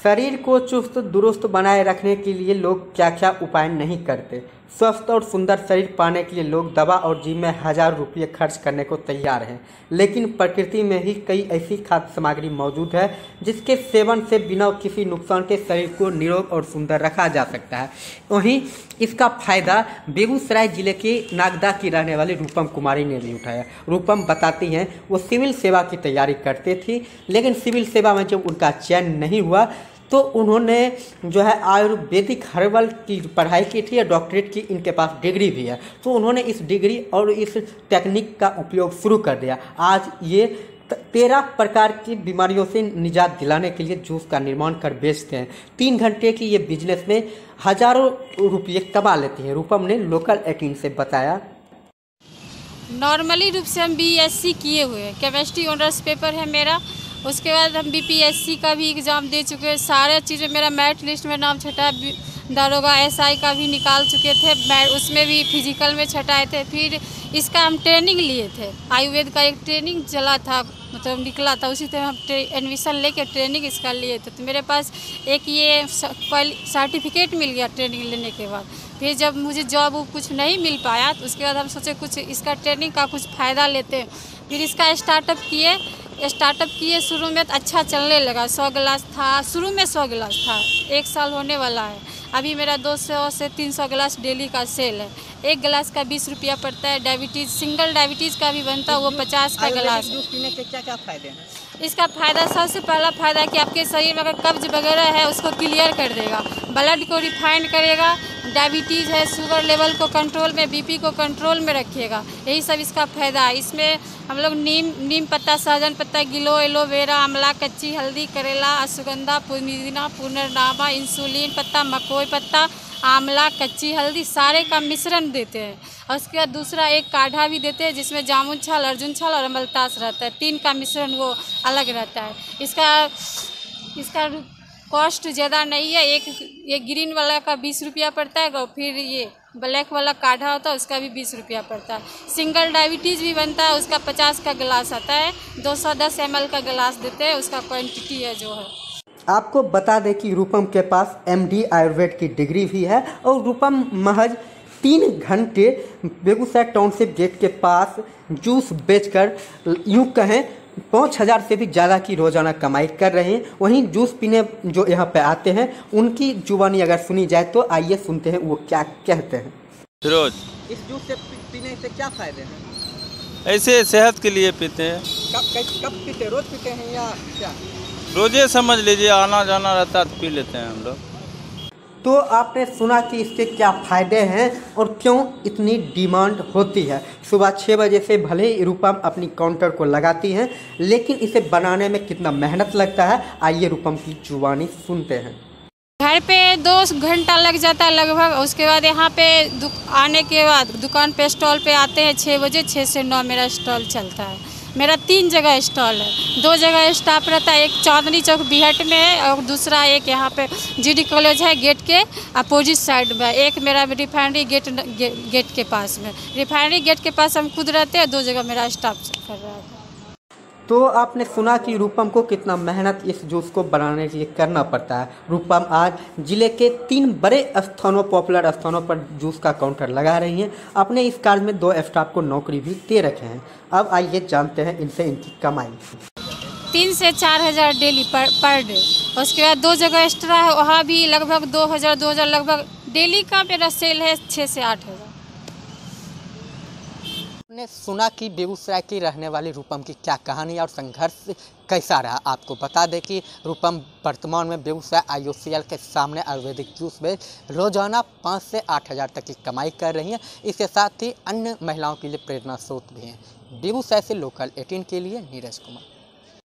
शरीर को चुस्त दुरुस्त बनाए रखने के लिए लोग क्या क्या उपाय नहीं करते। स्वस्थ और सुंदर शरीर पाने के लिए लोग दवा और जिम में हज़ारों रुपये खर्च करने को तैयार हैं, लेकिन प्रकृति में ही कई ऐसी खाद्य सामग्री मौजूद है जिसके सेवन से बिना किसी नुकसान के शरीर को निरोग और सुंदर रखा जा सकता है। वहीं इसका फायदा बेगूसराय जिले के नागदा की रहने वाली रूपम कुमारी ने भी उठाया। रूपम बताती हैं वो सिविल सेवा की तैयारी करते थी, लेकिन सिविल सेवा में जब उनका चयन नहीं हुआ तो उन्होंने जो है आयुर्वेदिक हर्बल की पढ़ाई की थी, डॉक्टरेट की इनके पास डिग्री भी है। तो उन्होंने इस डिग्री और इस टेक्निक का उपयोग शुरू कर दिया। आज ये 13 प्रकार की बीमारियों से निजात दिलाने के लिए जूस का निर्माण कर बेचते हैं। 3 घंटे की ये बिजनेस में हज़ारों रुपये कमा लेती हैं। रूपम ने लोकल 18 से बताया। नॉर्मली रूप से हम BSc किए हुए हैं, केमिस्ट्री ऑनर्स पेपर है मेरा। उसके बाद हम BPSC का भी एग्ज़ाम दे चुके हैं। सारे चीज़ें मेरा मेरिट लिस्ट में नाम छटा। दारोगा SI का भी निकाल चुके थे, उसमें भी फिजिकल में छटाए थे। फिर इसका हम ट्रेनिंग लिए थे, आयुर्वेद का एक ट्रेनिंग चला था, मतलब निकला था, उसी तरह हम एडमिशन लेके ट्रेनिंग इसका लिए थे। तो मेरे पास एक ये सर्टिफिकेट मिल गया ट्रेनिंग लेने के बाद। फिर जब मुझे जॉब कुछ नहीं मिल पाया तो उसके बाद हम सोचे कुछ इसका ट्रेनिंग का कुछ फ़ायदा लेते हैं। फिर इसका स्टार्टअप किए। शुरू में तो अच्छा चलने लगा। 100 गिलास था, शुरू में 100 गिलास था। 1 साल होने वाला है। अभी मेरा 200 से 300 गिलास डेली का सेल है। 1 गिलास का 20 रुपया पड़ता है। डायबिटीज़, सिंगल डायबिटीज़ का भी बनता है, वो 50 का गिलास। जूस पीने के क्या क्या फ़ायदे हैं? इसका फ़ायदा, सबसे पहला फ़ायदा कि आपके शरीर में अगर कब्ज वगैरह है उसको क्लियर कर देगा, ब्लड को रिफाइंड करेगा, डायबिटीज़ है, शुगर लेवल को कंट्रोल में, BP को कंट्रोल में रखिएगा। यही सब इसका फ़ायदा है। इसमें हम लोग नीम पत्ता, सहजन पत्ता, गिलो, एलोवेरा, आंवला, कच्ची हल्दी, करेला, अश्वगंधा, पुदीना, पुनर्नामा, इंसुलिन पत्ता, मकोई पत्ता, आंवला, कच्ची हल्दी, सारे का मिश्रण देते हैं। और उसके बाद दूसरा एक काढ़ा भी देते हैं जिसमें जामुन छाल, अर्जुन छाल और अमलतास रहता है। 3 का मिश्रण वो अलग रहता है। इसका कॉस्ट ज़्यादा नहीं है। एक ग्रीन वाला का 20 रुपया पड़ता है, और फिर ये ब्लैक वाला काढ़ा होता है उसका भी 20 रुपया पड़ता है। सिंगल डायबिटीज़ भी बनता है, उसका 50 का गिलास आता है। 210 ml का गिलास देते हैं, उसका क्वांटिटी है जो है। आपको बता दें कि रूपम के पास MD आयुर्वेद की डिग्री भी है और रूपम महज 3 घंटे बेगूसराय टाउनशिप गेट के पास जूस बेचकर यूँ कहें 5000 से भी ज़्यादा की रोज़ाना कमाई कर रहे हैं। वहीं जूस पीने जो यहाँ पे आते हैं उनकी जुबानी अगर सुनी जाए तो आइए सुनते हैं वो क्या कहते हैं। रोज इस जूस से पीने से क्या फ़ायदे हैं? ऐसे सेहत के लिए पीते हैं। कब पीते? रोज़ पीते हैं या क्या? रोजे समझ लीजिए, आना जाना रहता है तो पी लेते हैं हम लोग। तो आपने सुना कि इसके क्या फ़ायदे हैं और क्यों इतनी डिमांड होती है। सुबह 6 बजे से भले ही रूपम अपनी काउंटर को लगाती हैं, लेकिन इसे बनाने में कितना मेहनत लगता है, आइए रूपम की जुबानी सुनते हैं। घर पे 2 घंटा लग जाता है लगभग। उसके बाद यहाँ पे आने के बाद दुकान पे स्टॉल पे आते हैं 6 बजे। 6 से 9 मेरा स्टॉल चलता है। मेरा 3 जगह स्टॉल है, 2 जगह स्टाफ रहता है। एक चांदनी चौक बिहट में है और दूसरा एक यहाँ पे GD कॉलेज है गेट के अपोजिट साइड में। एक मेरा रिफाइनरी गेट के पास में। रिफाइनरी गेट के पास हम खुद रहते हैं, 2 जगह मेरा स्टाफ कर रहा है। तो आपने सुना कि रूपम को कितना मेहनत इस जूस को बनाने के लिए करना पड़ता है। रूपम आज जिले के 3 बड़े स्थानों, पॉपुलर स्थानों पर जूस का काउंटर लगा रही हैं। अपने इस कार्य में 2 स्टाफ को नौकरी भी दे रखे हैं। अब आइए जानते हैं इनसे इनकी कमाई। 3 से 4 हज़ार डेली पर डे। उसके बाद 2 जगह एक्स्ट्रा है, वहाँ भी लगभग 2,000 लगभग डेली का मेरा सेल है 6 से 8 हज़ार। आपने सुना कि बेगूसराय की रहने वाली रूपम की क्या कहानी और संघर्ष कैसा रहा। आपको बता दें कि रूपम वर्तमान में बेगूसराय IOCL के सामने आयुर्वेदिक जूस में रोजाना 5 से 8 हज़ार तक की कमाई कर रही हैं। इसके साथ ही अन्य महिलाओं के लिए प्रेरणा स्रोत भी हैं। बेगूसराय से लोकल 18 के लिए नीरज कुमार।